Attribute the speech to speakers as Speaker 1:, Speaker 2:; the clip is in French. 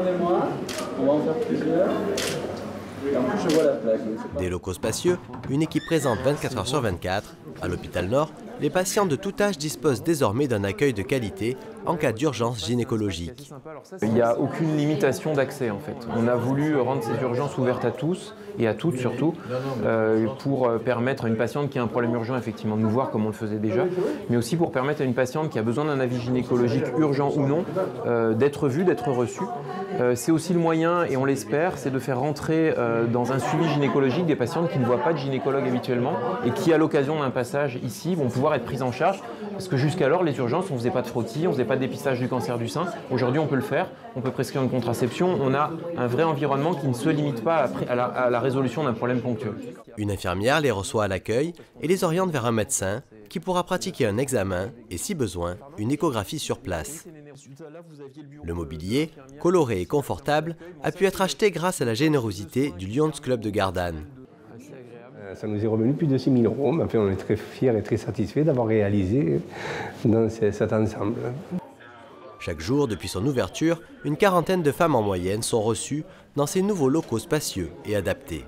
Speaker 1: Regardez-moi, on va en faire plusieurs. Et en plus, je vois la plaque.
Speaker 2: Des locaux spacieux, une équipe présente 24 heures sur 24. À l'hôpital Nord, les patients de tout âge disposent désormais d'un accueil de qualité en cas d'urgence gynécologique.
Speaker 3: Il n'y a aucune limitation d'accès en fait. On a voulu rendre ces urgences ouvertes à tous et à toutes surtout pour permettre à une patiente qui a un problème urgent effectivement de nous voir comme on le faisait déjà, mais aussi pour permettre à une patiente qui a besoin d'un avis gynécologique urgent ou non d'être vue, d'être reçue. C'est aussi le moyen, et on l'espère, c'est de faire rentrer dans un suivi gynécologique des patientes qui ne voient pas de gynécologue habituellement et qui, à l'occasion d'un passage ici, vont pouvoir être prises en charge. Parce que jusqu'alors, les urgences, on ne faisait pas de frottis, on ne faisait pas de dépistage du cancer du sein. Aujourd'hui, on peut le faire, on peut prescrire une contraception. On a un vrai environnement qui ne se limite pas à la résolution d'un problème ponctuel.
Speaker 2: Une infirmière les reçoit à l'accueil et les oriente vers un médecin qui pourra pratiquer un examen et, si besoin, une échographie sur place. Le mobilier, coloré et confortable, a pu être acheté grâce à la générosité du Lions Club de Gardanne.
Speaker 4: Ça nous est revenu plus de 6 000 €, mais enfin, on est très fiers et très satisfaits d'avoir réalisé dans cet ensemble.
Speaker 2: Chaque jour, depuis son ouverture, une quarantaine de femmes en moyenne sont reçues dans ces nouveaux locaux spacieux et adaptés.